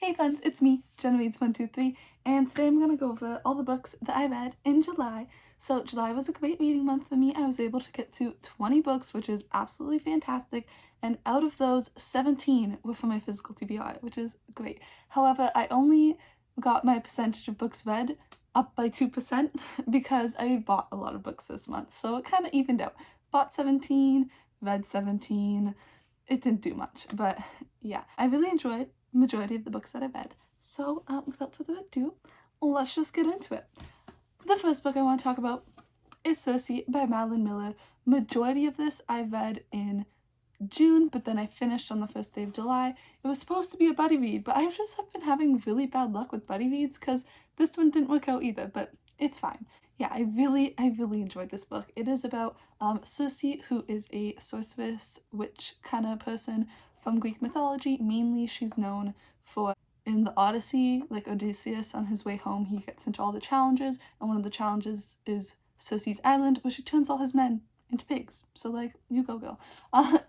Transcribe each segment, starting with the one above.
Hey friends, it's me, Genevieve123, and today I'm going to go over all the books that I read in July. So July was a great reading month for me. I was able to get to 20 books, which is absolutely fantastic, and out of those, 17 were for my physical TBR, which is great. However, I only got my percentage of books read up by 2% because I bought a lot of books this month, so it kind of evened out. Bought 17, read 17, it didn't do much, but yeah, I really enjoyed the majority of the books that I read. So without further ado, let's just get into it. The first book I want to talk about is Circe by Madeline Miller. Majority of this I read in June, but then I finished on the first day of July. It was supposed to be a buddy read, but I just have been having really bad luck with buddy reads because this one didn't work out either, but it's fine. Yeah, I really enjoyed this book. It is about Circe, who is a sorceress witch kind of person from Greek mythology. Mainly she's known for, in the Odyssey, like Odysseus on his way home, he gets into all the challenges, and one of the challenges is Circe's Island, where she turns all his men into pigs. So like, you go girl.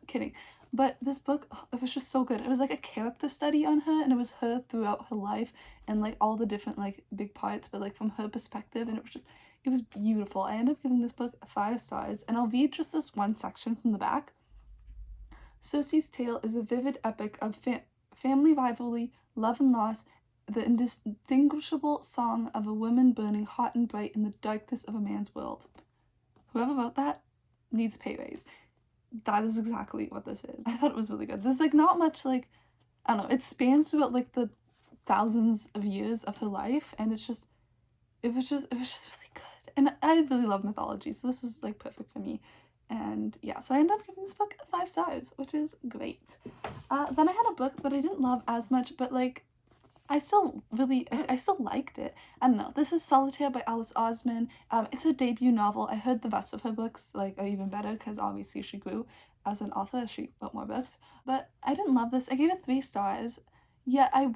Kidding. But this book, it was just so good. It was like a character study on her, and it was her throughout her life and like all the different like big parts, but like from her perspective, and it was beautiful. I ended up giving this book 5 stars, and I'll read just this one section from the back. Circe's tale is a vivid epic of family rivalry, love and loss, the indistinguishable song of a woman burning hot and bright in the darkness of a man's world. Whoever wrote that needs a pay raise. That is exactly what this is. I thought it was really good. There's like not much like, I don't know, it spans throughout like the thousands of years of her life, and it was just really good. And I really love mythology, so this was like perfect for me. And yeah, so I ended up giving this book 5 stars, which is great. Then I had a book that I didn't love as much, but like I still liked it. I don't know. This is Solitaire by Alice Osman. It's her debut novel. I heard the rest of her books like are even better because obviously she grew as an author. She wrote more books, but I didn't love this. I gave it 3 stars. Yeah, I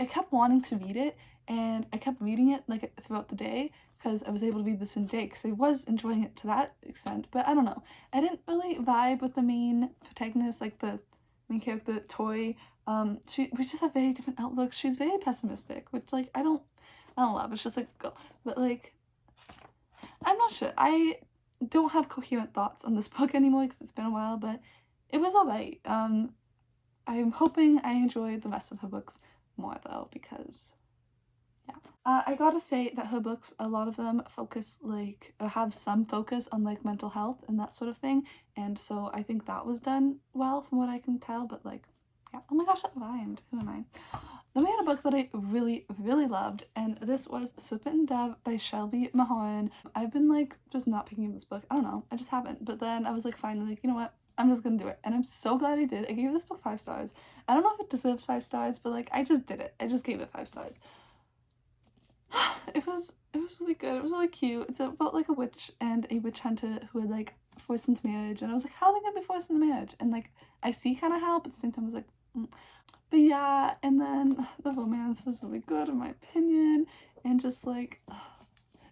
kept wanting to read it, and I kept reading it like throughout the day because I was able to read this in a day because I was enjoying it to that extent. But I don't know. I didn't really vibe with the main protagonist, like the main character, Tori. We just have very different outlooks. She's very pessimistic, which like I don't love. It's just like, but like, I'm not sure. I don't have coherent thoughts on this book anymore because it's been a while, but it was alright. I'm hoping I enjoy the rest of her books more though, because yeah. I gotta say that her books, a lot of them focus like, have some focus on like mental health and that sort of thing, and so I think that was done well from what I can tell, but like, yeah. Oh my gosh, that rhymed. Who am I? Then we had a book that I really loved, and this was Serpent and Dove by Shelby Mahorn. I've been like just not picking up this book. I don't know, I just haven't. But then I was like finally like, you know what? I'm just gonna do it. And I'm so glad I did. I gave this book 5 stars. I don't know if it deserves 5 stars, but like I just did it. I just gave it 5 stars. It was really good. It was really cute. It's about like a witch and a witch hunter who are like forced into marriage, and I was like, how are they gonna be forced into marriage? And like I see kind of how, but at the same time I was like, But yeah, and then the romance was really good in my opinion, and just like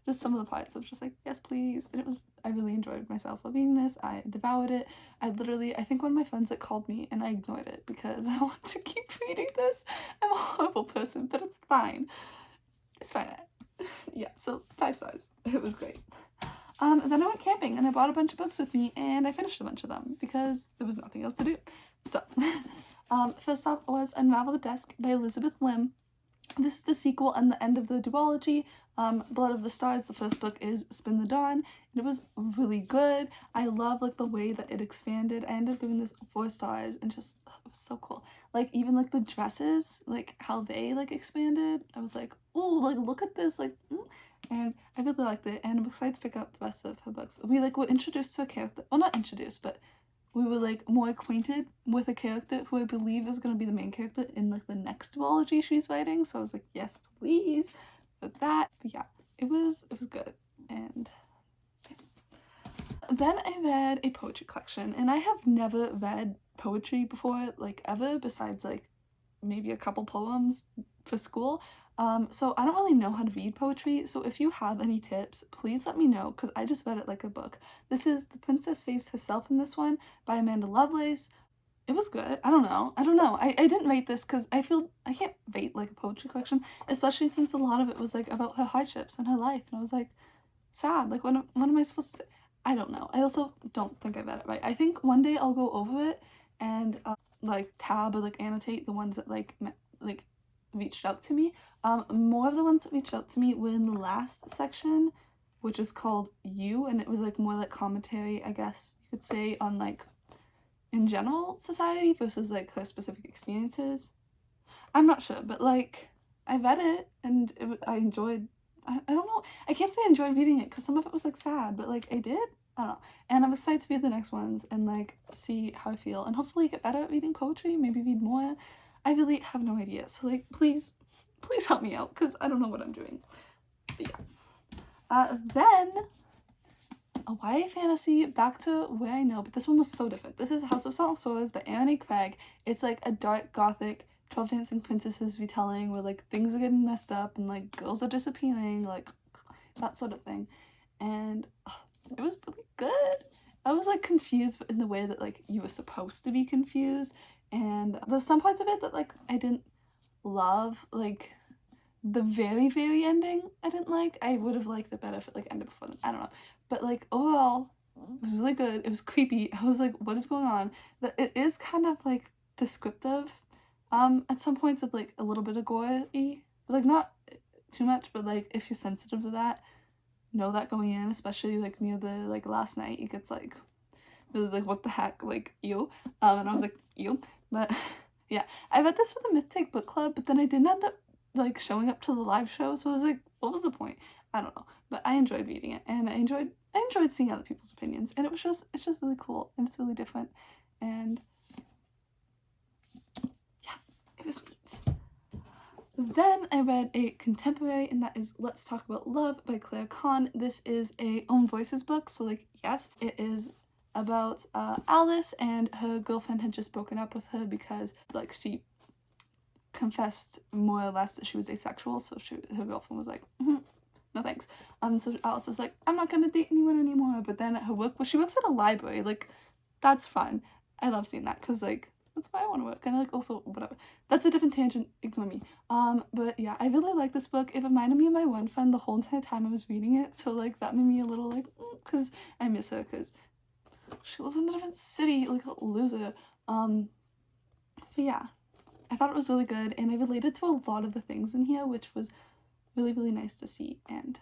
just some of the parts I was just like, yes please. And I really enjoyed myself while reading this. I devoured it. I think one of my friends called me and I ignored it because I want to keep reading this. I'm a horrible person, but it's fine. It's fine. Yeah, so 5 stars. It was great. Then I went camping and I brought a bunch of books with me, and I finished a bunch of them because there was nothing else to do. So, first off was Unravel the Desk by Elizabeth Lim. This is the sequel and the end of the duology. Blood of the Stars, the first book, is Spin the Dawn, and it was really good. I love like the way that it expanded. I ended up giving this 4 stars, and just it was so cool. Like even like the dresses, like how they like expanded. I was like, ooh, like look at this, like. And I really liked it, and I'm excited to pick up the rest of her books. We like were introduced to a character, well not introduced, but we were like more acquainted with a character who I believe is going to be the main character in like the next duology she's writing, so I was like, yes please for that. But yeah, it was good. And yeah. Then I read a poetry collection, and I have never read poetry before, like ever, besides like maybe a couple poems for school. So I don't really know how to read poetry, so if you have any tips, please let me know, because I just read it like a book. This is The Princess Saves Herself in this one by Amanda Lovelace. it was good. I don't know. I didn't rate this because I feel I can't rate like a poetry collection, especially since a lot of it was like about her hardships and her life, and I was like, sad. Like, what am I supposed to say? I don't know. I also don't think I read it right. I think one day I'll go over it and like tab or like annotate the ones that like reached out to me. More of the ones that reached out to me were in the last section, which is called You, and it was like more like commentary, I guess you could say, on like in general society versus like her specific experiences. I'm not sure, but like I read it and I enjoyed. I don't know. I can't say I enjoyed reading it because some of it was like sad, but like I did. I don't know. And I'm excited to read the next ones and like see how I feel and hopefully get better at reading poetry. Maybe read more. I really have no idea. So like please help me out because I don't know what I'm doing. But yeah. Then a YA fantasy, back to where I know, but this one was so different. This is House of Salt and Swords by Anne A. Craig. It's like a dark gothic 12 Dancing Princesses retelling where like things are getting messed up and like girls are disappearing, like that sort of thing. And it was really good. I was like confused in the way that like you were supposed to be confused, and there's some parts of it that like I didn't love, like the very ending I didn't like. I would have liked it better if it like ended before them. I don't know. But like overall, it was really good. It was creepy. I was like, what is going on? That it is kind of like descriptive at some points of like a little bit of gore-y. But like not too much, but like if you're sensitive to that, know that going in, especially like near the like last night, it gets like really like what the heck, like ew. And I was like, ew. But yeah. I read this for the Myth Take Book Club, but then I didn't end up like showing up to the live show, so I was like, what was the point? I don't know. But I enjoyed reading it, and I enjoyed seeing other people's opinions, and it's just really cool, and it's really different, and yeah, it was neat. Then I read a contemporary, and that is Let's Talk About Love by Claire Kahn. This is a Own Voices book, so like yes, it is about Alice, and her girlfriend had just broken up with her because like she confessed more or less that she was asexual, so her girlfriend was like, no thanks. So Alice was like, I'm not gonna date anyone anymore. But then at her work, well, she works at a library, like that's fun. I love seeing that because like that's why I want to work. And like also whatever, that's a different tangent, ignore me. But yeah, I really like this book. It reminded me of my one friend the whole entire time I was reading it, so like that made me a little like because I miss her because she lives in a different city, like a loser. But yeah, I thought it was really good, and I related to a lot of the things in here, which was really nice to see. And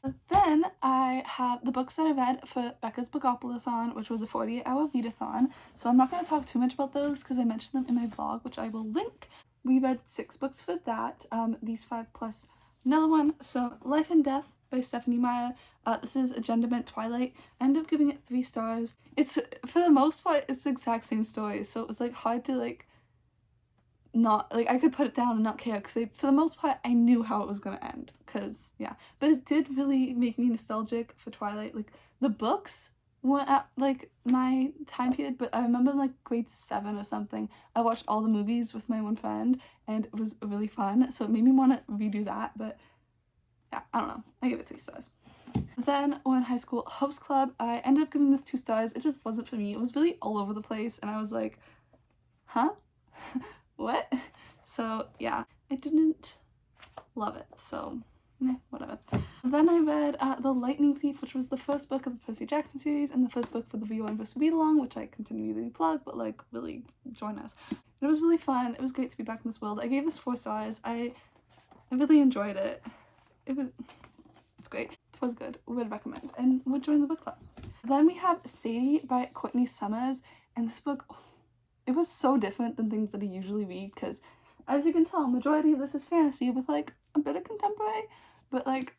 yeah. Then I have the books that I read for Becca's Bookopoly-thon, which was a 48-hour readathon. So I'm not going to talk too much about those because I mentioned them in my vlog, which I will link. We read 6 books for that, these 5 plus another one. So Life and Death by Stephanie Meyer. This is a gender bent Twilight. I ended up giving it 3 stars. It's, for the most part, it's the exact same story, so it was like hard to like not like I could put it down and not care because for the most part I knew how it was gonna end, because yeah, but it did really make me nostalgic for Twilight. Like the books weren't at like my time period, but I remember like grade 7 or something I watched all the movies with my one friend and it was really fun, so it made me want to redo that. But yeah, I don't know, I give it 3 stars. Then when high school host club, I ended up giving this 2 stars. It just wasn't for me. It was really all over the place and I was like, huh? What? So yeah, I didn't love it, so whatever. Then I read The Lightning Thief, which was the first book of the Percy Jackson series and the first book for the Riordanverse Readalong, which I continually plug, but like really join us. It was really fun. It was great to be back in this world. I gave this 4 stars. I really enjoyed it. It's great. It was good. Would recommend and would join the book club. Then we have Sadie by Courtney Summers, and this book, it was so different than things that I usually read because, as you can tell, majority of this is fantasy with like a bit of contemporary, but like,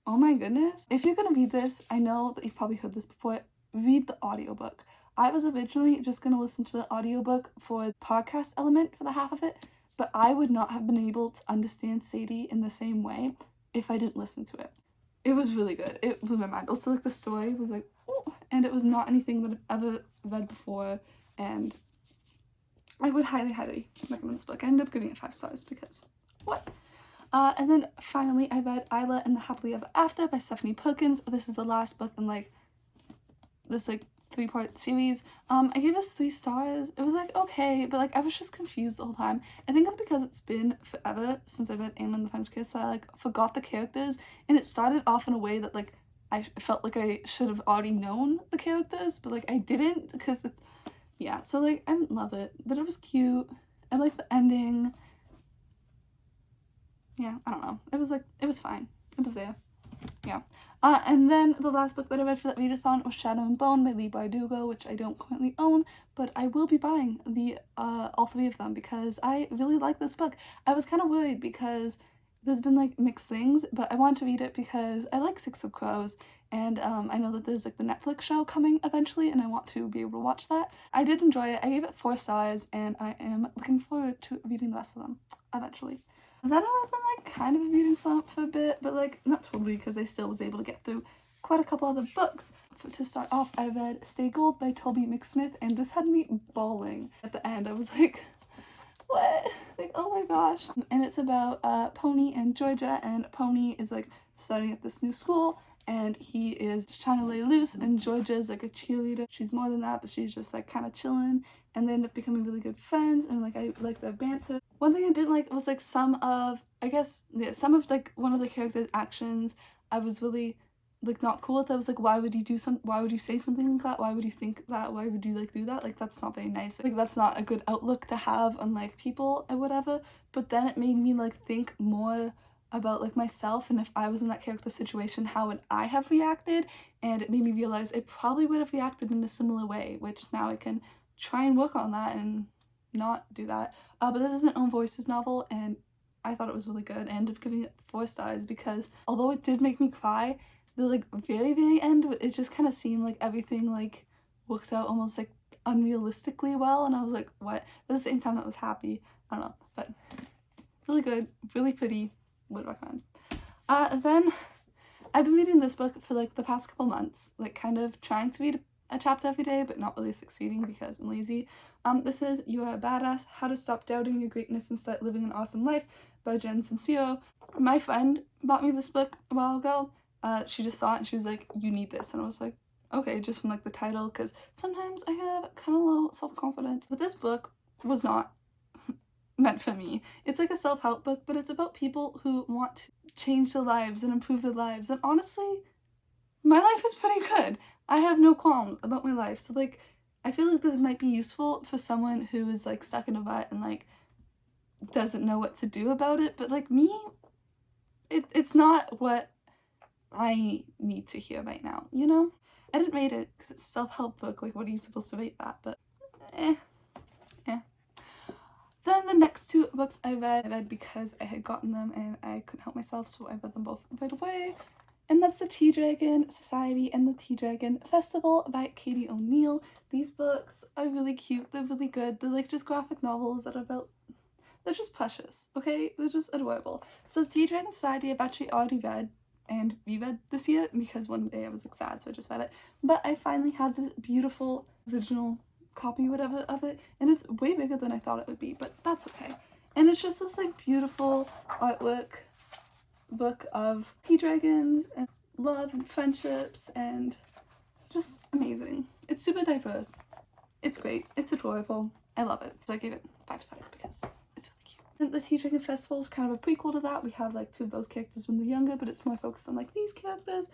oh my goodness. If you're gonna read this, I know that you've probably heard this before, read the audiobook. I was originally just gonna listen to the audiobook for the podcast element for the half of it, but I would not have been able to understand Sadie in the same way if I didn't listen to it. It was really good. It blew my mind. Also, like, the story was like, oh, and it was not anything that I've ever read before, and I would highly recommend this book. I ended up giving it 5 stars because what? And then finally I read Isla and the Happily Ever After by Stephanie Perkins. This is the last book in like this like 3-part series. I gave this 3 stars. It was like okay, but like I was just confused the whole time. I think it's because it's been forever since I read Anne and the French Kiss, so I like forgot the characters, and it started off in a way that like I felt like I should have already known the characters, but like I didn't, because it's, yeah, so like I didn't love it, but it was cute. I liked the ending. Yeah, I don't know. It was like, it was fine. It was there. Yeah. And then the last book that I read for that readathon was Shadow and Bone by Leigh Bardugo, which I don't currently own, but I will be buying the all 3 of them because I really like this book. I was kind of worried because there's been like mixed things, but I wanted to read it because I like Six of Crows, and I know that there's like the Netflix show coming eventually, and I want to be able to watch that. I did enjoy it. I gave it 4 stars, and I am looking forward to reading the rest of them eventually. Then I was in like kind of a reading slump for a bit, but like not totally, because I still was able to get through quite a couple other books. To start off, I read Stay Gold by Toby McSmith, and this had me bawling at the end. I was like, what? Like, oh my gosh. And it's about Pony and Georgia, and Pony is like starting at this new school, and he is just trying to lay loose, and Georgia's like a cheerleader. She's more than that, but she's just like kind of chilling, and they end up becoming really good friends, and like I like their banter. One thing I didn't like was like some of like one of the characters' actions I was really like not cool with. I was like, why would you say something like that? Why would you think that? Why would you like do that? Like, that's not very nice. Like, that's not a good outlook to have on like people or whatever. But then it made me like think more about like myself, and if I was in that character's situation, how would I have reacted? And it made me realize I probably would have reacted in a similar way, which now I can try and work on that and not do that. But this is an Own Voices novel, and I thought it was really good. I ended up giving it 4 stars because although it did make me cry, the like very end, it just kind of seemed like everything like worked out almost like unrealistically well, and I was like, what? But at the same time, that was happy. I don't know, but really good, really pretty, would recommend. Then I've been reading this book for like the past couple months, like kind of trying to read a chapter every day, but not really succeeding because I'm lazy. This is You Are a Badass, How to Stop Doubting Your Greatness and Start Living an Awesome Life by Jen Sincero. My friend bought me this book a while ago. She just saw it and she was like, you need this. And I was like, okay, just from like the title, because sometimes I have kind of low self-confidence. But this book was not meant for me. It's like a self-help book, but it's about people who want to change their lives and improve their lives. And honestly, my life is pretty good. I have no qualms about my life. So like, I feel like this might be useful for someone who is like stuck in a rut and like doesn't know what to do about it. But like me, it's not what I need to hear right now, you know? I didn't rate it because it's a self-help book, like what are you supposed to rate that? But Then the next 2 books I read because I had gotten them and I couldn't help myself, so I read them both right away. And that's The Tea Dragon Society and The Tea Dragon Festival by Katie O'Neill. These books are really cute, they're really good, they're like just graphic novels that are about, they're just precious, okay? They're just adorable. So The Tea Dragon Society I've actually already read and reread this year because one day I was like sad, so I just read it. But I finally had this beautiful original copy whatever of it, and it's way bigger than I thought it would be, but that's okay. And it's just this like beautiful artwork book of tea dragons and love and friendships and just amazing. It's super diverse. It's great. It's adorable. I love it. So I gave it 5 stars because it's really cute. And the Tea Dragon Festival is kind of a prequel to that. We have like 2 of those characters when they're younger, but it's more focused on like these characters.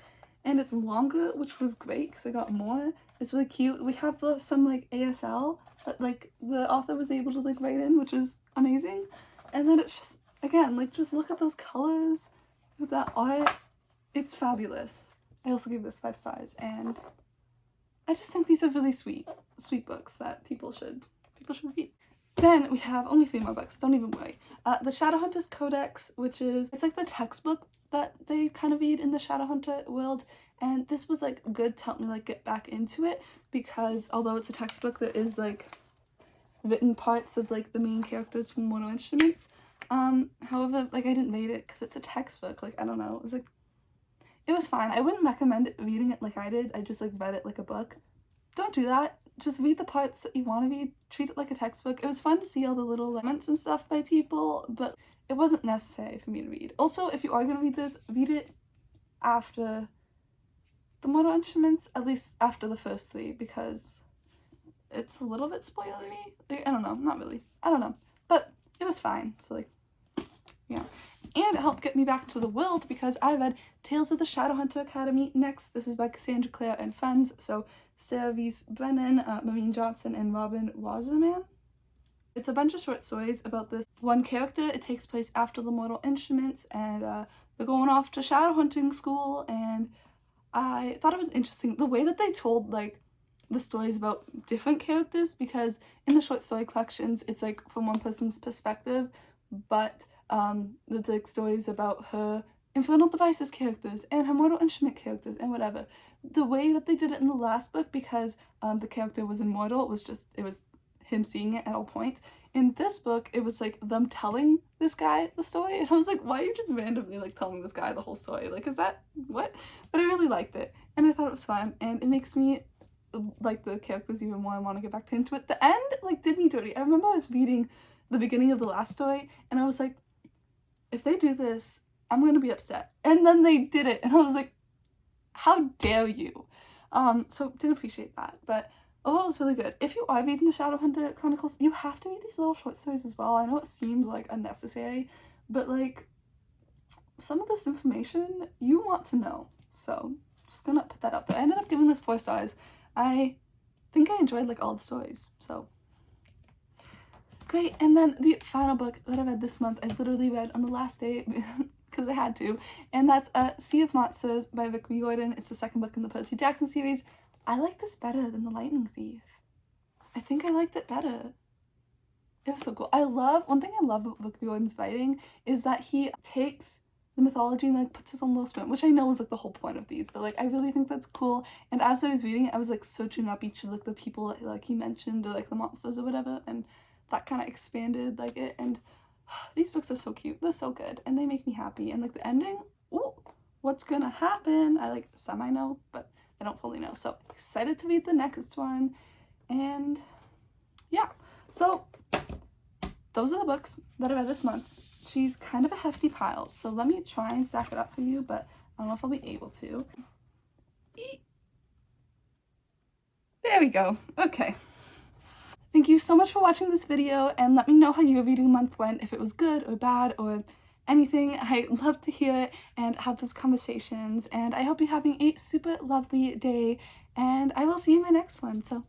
And it's longer, which was great because I got more. It's really cute. We have some like ASL that like the author was able to like write in, which is amazing. And then it's just, again, like just look at those colors with that art. It's fabulous. I also gave this 5 stars, and I just think these are really sweet books that people should read. Then we have only 3 more books, don't even worry. The Shadowhunters Codex, which is, it's like the textbook that they kind of read in the Shadowhunter world, and this was like good to help me like get back into it, because although it's a textbook, there is like written parts of like the main characters from Mortal Instruments. However, like I didn't read it because it's a textbook, like I don't know, it was fine. I wouldn't recommend reading it like I did. I just like read it like a book. Don't do that. Just read the parts that you want to read. Treat it like a textbook. It was fun to see all the little comments and stuff by people, but it wasn't necessary for me to read. Also, if you are going to read this, read it after the Mortal Instruments, at least after the first 3, because it's a little bit spoilery. Like, I don't know, not really. I don't know. But it was fine, so like, yeah. And it helped get me back into the world because I read Tales of the Shadowhunter Academy next. This is by Cassandra Clare and friends, so Sarah Reese Brennan, Maureen Johnson, and Robin Wasserman. It's a bunch of short stories about this one character. It takes place after the Mortal Instruments, and they're going off to shadowhunting school, and I thought it was interesting the way that they told, like, the stories about different characters, because in the short story collections, it's, like, from one person's perspective, but there's, like, stories about her Infernal Devices characters and her Mortal Instrument characters and whatever. The way that they did it in the last book, because the character was immortal, it was him seeing it at all points. In this book, it was like them telling this guy the story, and I was like, why are you just randomly like telling this guy the whole story? Like, is that what? But I really liked it, and I thought it was fun, and it makes me like the characters even more. I want to get back into it. The end like did me dirty. I remember I was reading the beginning of the last story, and I was like, if they do this, I'm gonna be upset. And then they did it, and I was like, how dare you? So didn't appreciate that, but oh, it was really good. If you are reading the Shadowhunter Chronicles, you have to read these little short stories as well. I know it seems like unnecessary, but like some of this information you want to know. So just gonna put that out there. I ended up giving this 4 stars. I think I enjoyed like all the stories, so great. And then the final book that I read this month, I literally read on the last day because I had to, and that's Sea of Monsters by Rick Riordan. It's the second book in the Percy Jackson series. I like this better than The Lightning Thief. I think I liked it better. It was so cool. One thing I love about Rick Riordan's writing is that he takes the mythology and like puts his own little spin, which I know is like the whole point of these, but like I really think that's cool. And as I was reading it, I was like searching up each of like the people that like he mentioned, or like the monsters or whatever, and that kind of expanded like it. And these books are so cute. They're so good, and they make me happy. And like the ending, ooh, what's gonna happen? I like semi know, but I don't fully know. So excited to read the next one. And yeah, so those are the books that I read this month. She's kind of a hefty pile, so let me try and stack it up for you, but I don't know if I'll be able to. There we go. Okay. Thank you so much for watching this video, and let me know how your reading month went, if it was good or bad or anything. I love to hear it and have those conversations, and I hope you're having a super lovely day, and I will see you in my next one. So